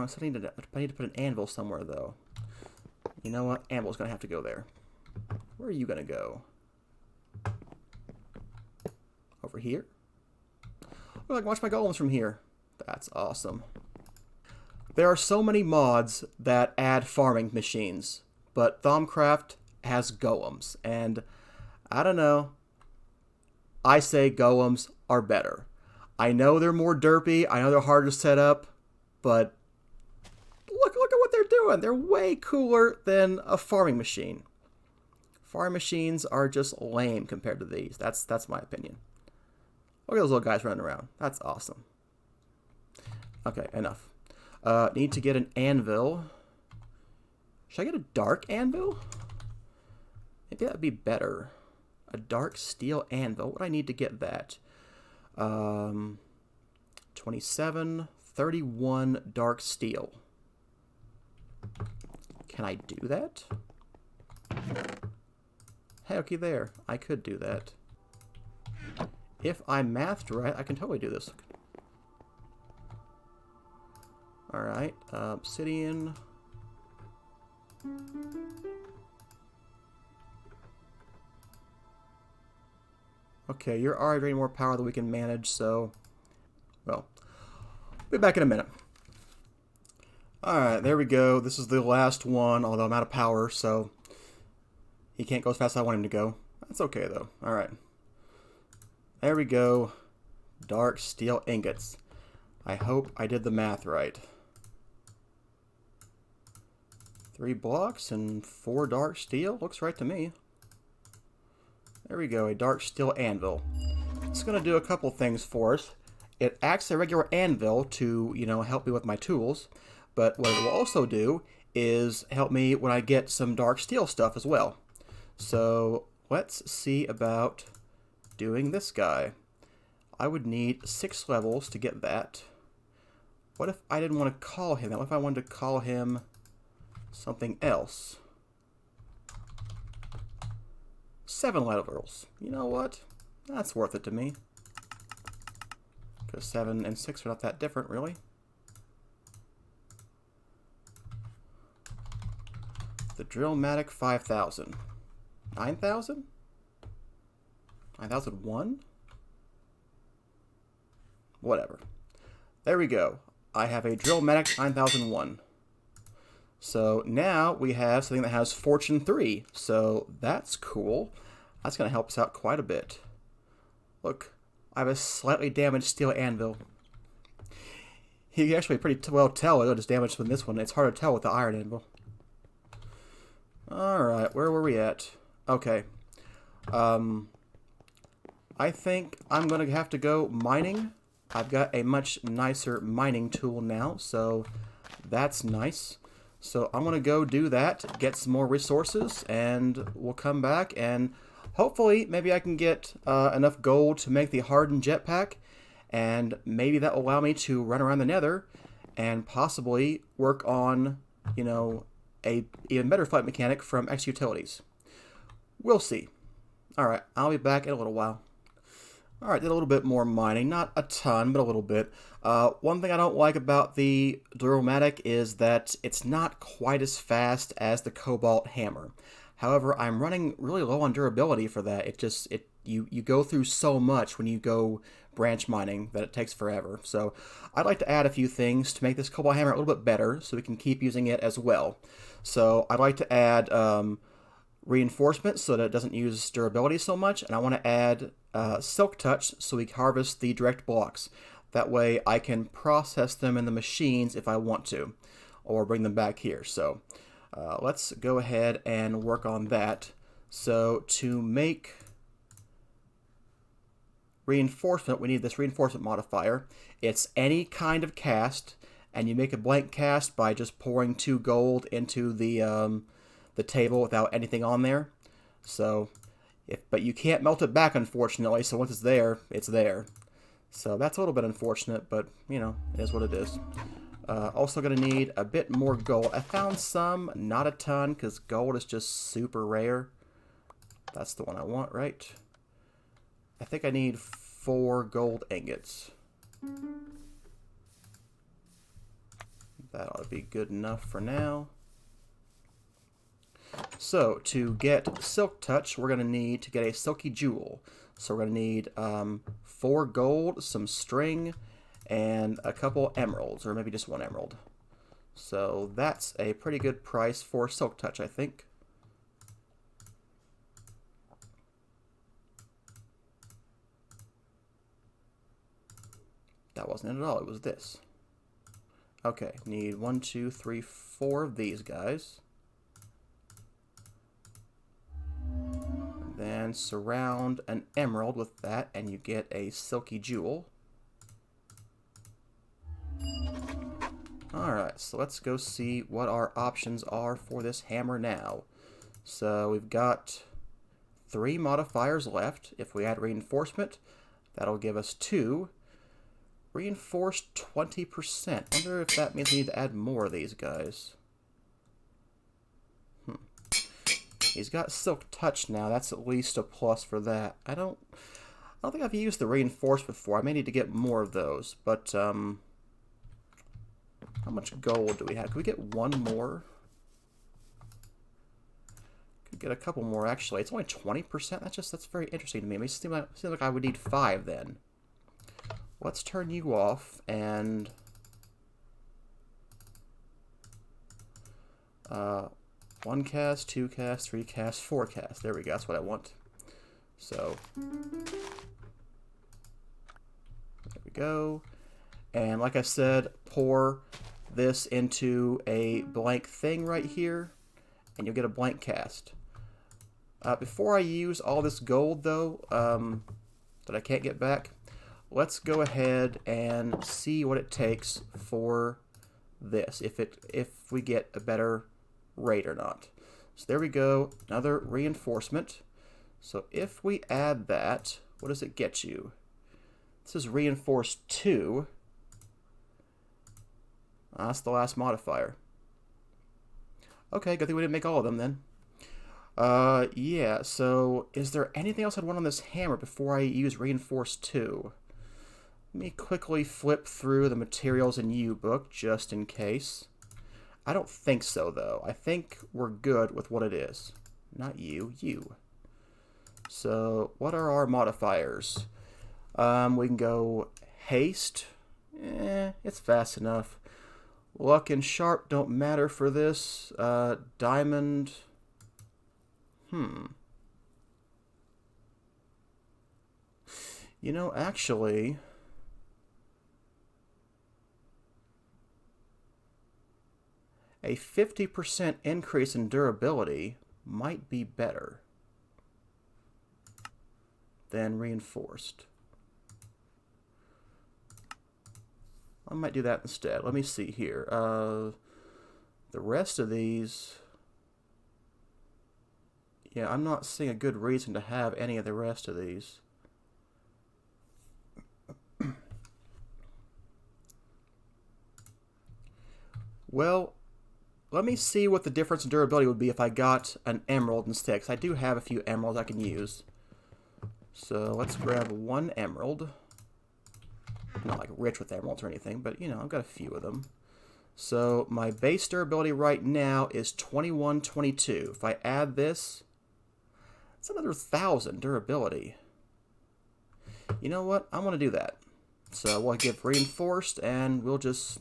So I need to put an anvil somewhere, though. You know what? Anvil's going to have to go there. Where are you going to go? Over here? Oh, I can watch my golems from here. That's awesome. There are so many mods that add farming machines, but Thaumcraft has golems, and I don't know. I say golems are better. I know they're more derpy, I know they're harder to set up, but look at what they're doing. They're way cooler than a farming machine. Farming machines are just lame compared to these. That's my opinion. Look at those little guys running around. That's awesome. Okay, enough. Need to get an anvil. Should I get a dark anvil? Maybe that would be better. A dark steel anvil. What do I need to get that? 27, 31 dark steel. Can I do that? Hey, okay, there. I could do that. If I mathed right, I can totally do this. Alright, obsidian. Okay, you're already draining more power than we can manage, so... Well, be back in a minute. Alright, there we go. This is the last one, although I'm out of power, so... He can't go as fast as I want him to go. That's okay, though. Alright. There we go. Dark steel ingots. I hope I did the math right. 3 blocks and 4 dark steel. Looks right to me. There we go, a dark steel anvil. It's going to do a couple things for us. It acts as a regular anvil to, you know, help me with my tools. But what it will also do is help me when I get some dark steel stuff as well. So let's see about doing this guy. I would need 6 levels to get that. What if I didn't want to call him that? What if I wanted to call him something else? 7 levels. You know what? That's worth it to me. Because 7 and 6 are not that different, really. The Drillmatic 5000. 9,000? 9,001? Whatever. There we go. I have a Drillmatic 9001. So now we have something that has Fortune 3. So that's cool. That's going to help us out quite a bit. Look, I have a slightly damaged steel anvil. You can actually pretty well tell it was damaged with this one. It's hard to tell with the iron anvil. Alright, where were we at? Okay. I think I'm going to have to go mining. I've got a much nicer mining tool now, so that's nice. So I'm going to go do that, get some more resources, and we'll come back and hopefully maybe I can get enough gold to make the hardened jetpack, and maybe that will allow me to run around the nether and possibly work on, you know, a even better flight mechanic from X-Utilities. We'll see. Alright, I'll be back in a little while. Alright, did a little bit more mining. Not a ton, but a little bit. One thing I don't like about the Drillmatic is that it's not quite as fast as the Cobalt Hammer. However, I'm running really low on durability for that. You go through so much when you go branch mining that it takes forever. So I'd like to add a few things to make this Cobalt Hammer a little bit better so we can keep using it as well. So I'd like to add reinforcement so that it doesn't use durability so much, and I want to add Silk Touch so we harvest the direct blocks. That way I can process them in the machines if I want to, or bring them back here. So let's go ahead and work on that. So to make reinforcement, we need this reinforcement modifier. It's any kind of cast, and you make a blank cast by just pouring 2 gold into the table without anything on there. So, but you can't melt it back, unfortunately. So once it's there, it's there. So that's a little bit unfortunate, but you know, it is what it is. Also going to need a bit more gold. I found some, not a ton, because gold is just super rare. That's the one I want, right? I think I need 4 gold ingots. That ought to be good enough for now. So, to get Silk Touch, we're going to need to get a Silky Jewel. So we're going to need 4 gold, some string, and a couple emeralds, or maybe just 1 emerald. So that's a pretty good price for Silk Touch, I think. That wasn't it at all, it was this. Okay, need 1, 2, 3, 4 of these guys. Then surround an emerald with that, and you get a Silky Jewel. Alright, so let's go see what our options are for this hammer now. So we've got 3 modifiers left. If we add reinforcement, that'll give us 2. Reinforced 20%. Wonder if that means we need to add more of these guys. He's got Silk Touch now. That's at least a plus for that. I don't think I've used the reinforced before. I may need to get more of those, but how much gold do we have? Could we get 1 more? Could get a couple more, actually. It's only 20%. That's very interesting to me. It seems like I would need 5 then. Let's turn you off and 1 cast, 2 cast, 3 cast, 4 cast. There we go. That's what I want. So there we go. And like I said, pour this into a blank thing right here, and you'll get a blank cast. Before I use all this gold, though, that I can't get back, let's go ahead and see what it takes for this, if we get a better rate or not. So there we go, another reinforcement. So if we add that, what does it get you? This is reinforced 2. That's the last modifier. Okay, good thing we didn't make all of them then. Yeah, so is there anything else I'd want on this hammer before I use reinforced 2? Let me quickly flip through the materials in U-Book just in case. I don't think so, though. I think we're good with what it is. Not you, you. So, what are our modifiers? We can go haste. It's fast enough. Luck and sharp don't matter for this. Diamond. You know, actually, a 50% increase in durability might be better than reinforced. I might do that instead. Let me see here. The rest of these, yeah, I'm not seeing a good reason to have any of the rest of these. Well, let me see what the difference in durability would be if I got an emerald instead, because I do have a few emeralds I can use. So let's grab 1 emerald. I'm not like rich with emeralds or anything, but you know, I've got a few of them. So my base durability right now is 2122. If I add this, it's another 1,000 durability. You know what? I want to do that. So we'll give reinforced, and we'll just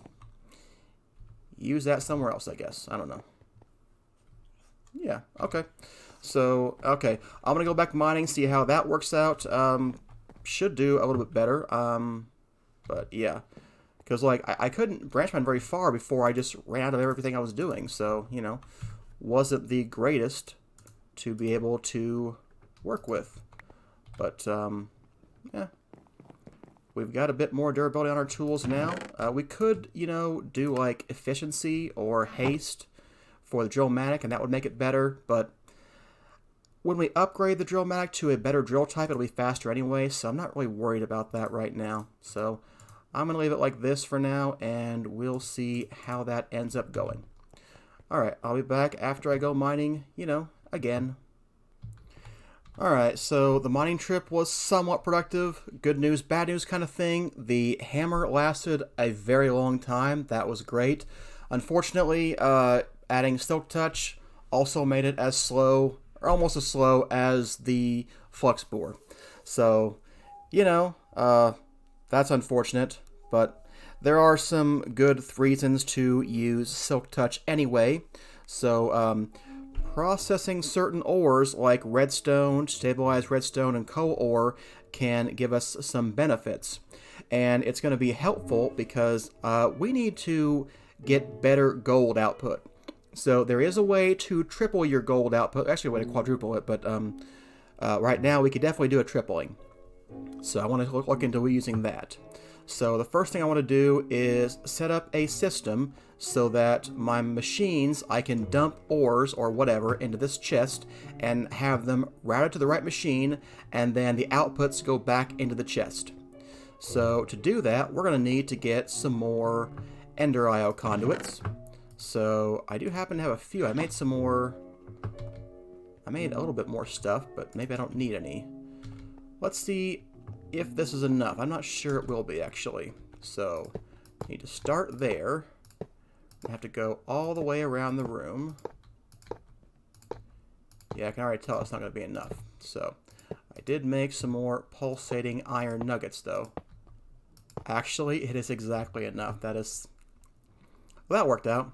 use that somewhere else, I guess. I don't know. Yeah, okay. So, okay. I'm going to go back mining, see how that works out. Should do a little bit better. But, yeah. Because, like, I couldn't branch mine very far before I just ran out of everything I was doing. So, you know, wasn't the greatest to be able to work with. But, yeah. We've got a bit more durability on our tools now. We could, you know, do like efficiency or haste for the Drillmatic, and that would make it better. But when we upgrade the Drillmatic to a better drill type, it'll be faster anyway, so I'm not really worried about that right now. So I'm going to leave it like this for now, and we'll see how that ends up going. Alright, I'll be back after I go mining, you know, again. Alright, so the mining trip was somewhat productive. Good news, bad news kind of thing. The hammer lasted a very long time. That was great. Unfortunately, adding Silk Touch also made it as slow, or almost as slow as the Flux Bore. So, you know, that's unfortunate, but there are some good reasons to use Silk Touch anyway. So, processing certain ores like redstone, stabilized redstone, and coal ore can give us some benefits. And it's going to be helpful because we need to get better gold output. So there is a way to triple your gold output, actually a way to quadruple it, but right now we could definitely do a tripling. So I want to look into using that. So the first thing I want to do is set up a system so that my machines, I can dump ores or whatever into this chest and have them routed to the right machine, and then the outputs go back into the chest. So to do that, we're going to need to get some more Ender IO conduits. So I do happen to have a few. I made some more. I made a little bit more stuff, but maybe I don't need any. Let's see if this is enough. I'm not sure it will be, actually. So, need to start there. I have to go all the way around the room. Yeah, I can already tell it's not going to be enough. So, I did make some more pulsating iron nuggets, though. Actually, it is exactly enough. That is... Well, that worked out.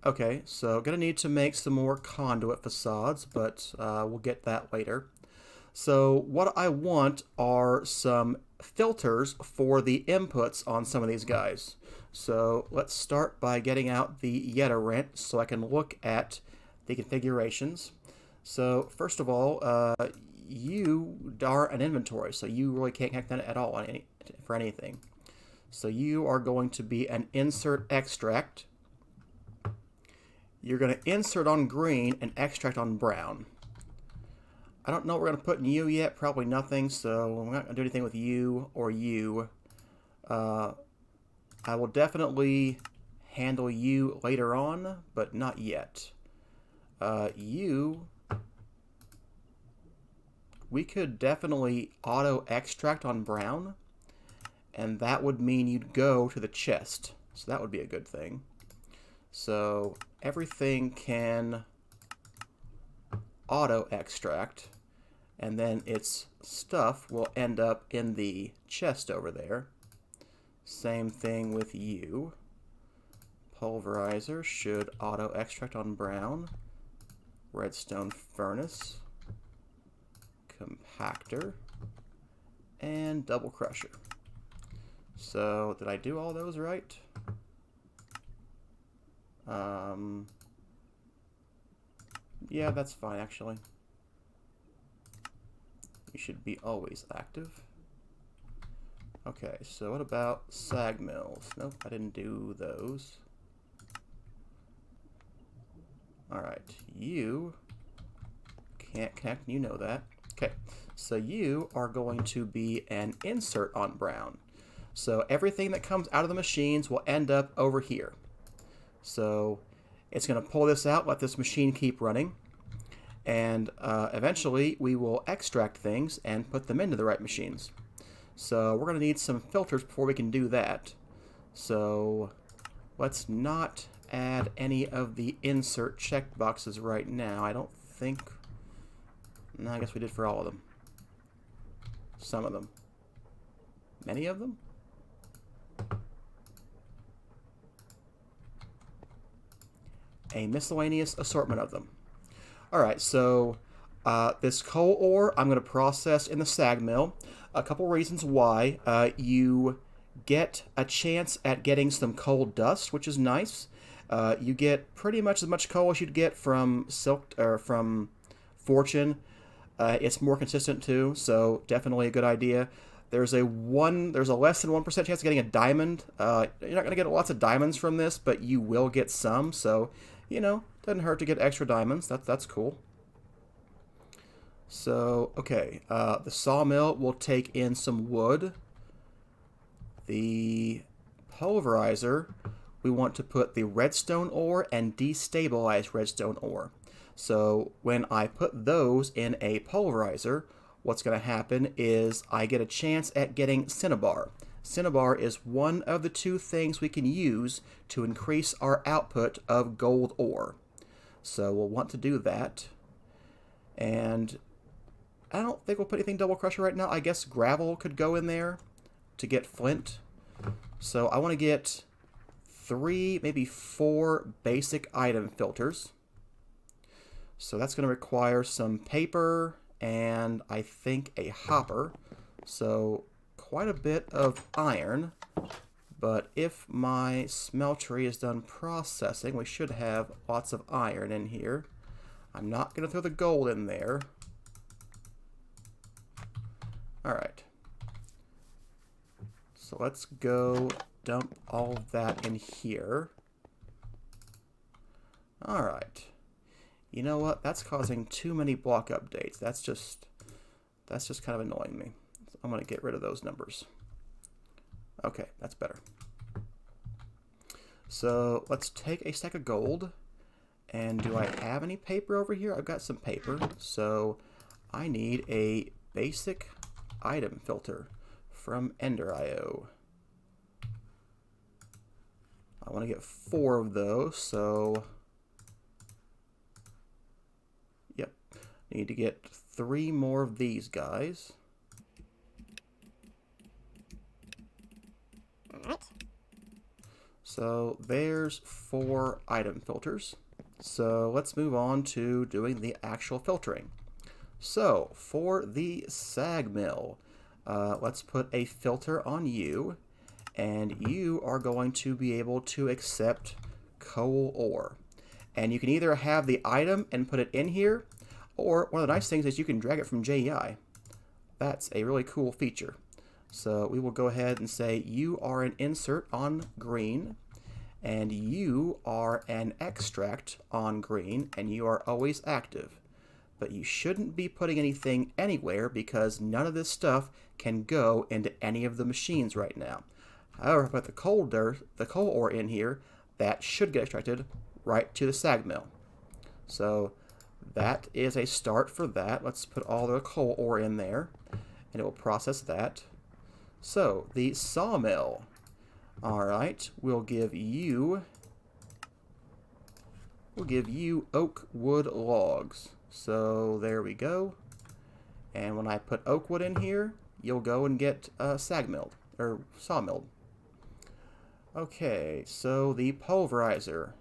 Okay, so going to need to make some more conduit facades, but we'll get that later. So what I want are some filters for the inputs on some of these guys. So let's start by getting out the Yetarent so I can look at the configurations. So first of all, you are an inventory, so you really can't connect that at all for anything. So you are going to be an insert extract. You're going to insert on green and extract on brown. I don't know what we're going to put in you yet. Probably nothing, so I'm not going to do anything with you or you. I will definitely handle you later on, but not yet. You... We could definitely auto-extract on brown, and that would mean you'd go to the chest. So that would be a good thing. So everything can auto-extract, and then its stuff will end up in the chest over there. Same thing with you. Pulverizer should auto-extract on brown. Redstone furnace. Compactor. And double crusher. So, did I do all those right? Yeah, that's fine, actually. You should be always active. Okay, so what about sag mills? Nope, I didn't do those. Alright, you can't connect, you know that. Okay, so you are going to be an insert on brown. So everything that comes out of the machines will end up over here. So it's going to pull this out, let this machine keep running, and eventually we will extract things and put them into the right machines. So we're going to need some filters before we can do that. So let's not add any of the insert checkboxes right now. I don't think... No, I guess we did for all of them. Some of them. Many of them? A miscellaneous assortment of them. Alright, so this coal ore I'm going to process in the sag mill. A couple reasons why. You get a chance at getting some coal dust, which is nice. You get pretty much as much coal as you'd get from Silk or from Fortune. It's more consistent too, so definitely a good idea. There's a less than 1% chance of getting a diamond. You're not going to get lots of diamonds from this, but you will get some, so, you know, doesn't hurt to get extra diamonds. That's cool. So, okay, the sawmill will take in some wood. The pulverizer, we want to put the redstone ore and destabilized redstone ore. So when I put those in a pulverizer, what's going to happen is I get a chance at getting cinnabar. Cinnabar is one of the two things we can use to increase our output of gold ore. So we'll want to do that. And I don't think we'll put anything double crusher right now. I guess gravel could go in there to get flint. So I want to get 3, maybe 4 basic item filters. So that's going to require some paper and I think a hopper. So quite a bit of iron. But if my smeltery is done processing, we should have lots of iron in here. I'm not going to throw the gold in there. Alright. So let's go dump all of that in here. Alright. You know what? That's causing too many block updates. That's just kind of annoying me. So I'm going to get rid of those numbers. Okay, that's better. So let's take a stack of gold. And do I have any paper over here? I've got some paper. So I need a basic item filter from Ender.io. I want to get 4 of those, so yep. Need to get 3 more of these guys. Alright. So there's 4 item filters. So let's move on to doing the actual filtering. So for the sag mill, let's put a filter on you, and you are going to be able to accept coal ore. And you can either have the item and put it in here, or one of the nice things is you can drag it from JEI. That's a really cool feature. So we will go ahead and say you are an insert on green, and you are an extract on green, and you are always active. But you shouldn't be putting anything anywhere because none of this stuff can go into any of the machines right now. However, if I put the coal ore in here, that should get extracted right to the sag mill. So that is a start for that. Let's put all the coal ore in there, and it will process that. So the sawmill. Alright, we'll give you oak wood logs. So there we go. And when I put oak wood in here, you'll go and get sag milled, or sawmilled. Okay, so the pulverizer.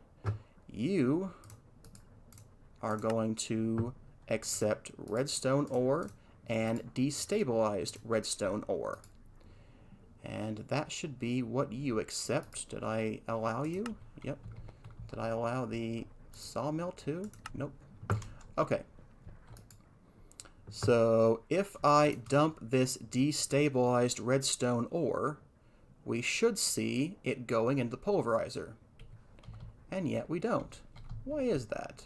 You are going to accept redstone ore and destabilized redstone ore. And that should be what you accept. Did I allow you? Yep. Did I allow the sawmill too? Nope. Okay. So if I dump this destabilized redstone ore, we should see it going into the pulverizer. And yet we don't. Why is that?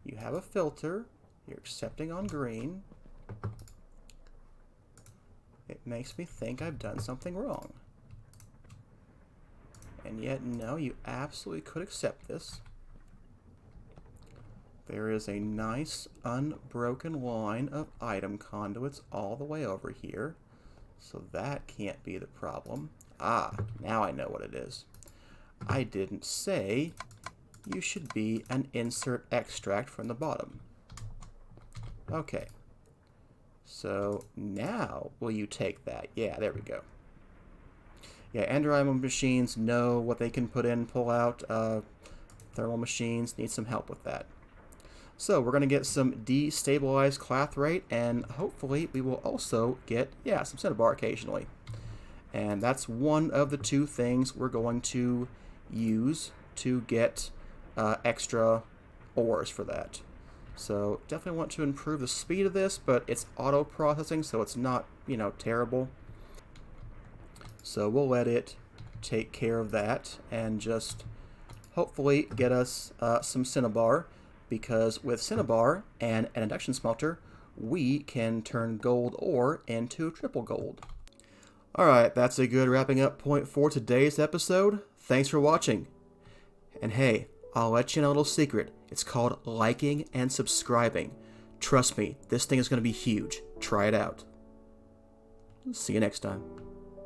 You have a filter. You're accepting on green. It makes me think I've done something wrong. And yet, no, you absolutely could accept this. There is a nice unbroken line of item conduits all the way over here. So that can't be the problem. Ah, now I know what it is. I didn't say you should be an insert extract from the bottom. Okay. So now will you take that? Yeah, there we go. Yeah, Ender.io machines know what they can put in, pull out. Thermal machines need some help with that. So we're going to get some destabilized clathrate, and hopefully we will also get, yeah, some cinnabar occasionally. And that's one of the 2 things we're going to use to get extra ores for that. So definitely want to improve the speed of this, but it's auto processing, so it's not, you know, terrible. So we'll let it take care of that and just hopefully get us some cinnabar, because with cinnabar and an induction smelter, we can turn gold ore into triple gold. Alright, that's a good wrapping up point for today's episode. Thanks for watching. And hey, I'll let you know a little secret. It's called liking and subscribing. Trust me, this thing is going to be huge. Try it out. See you next time.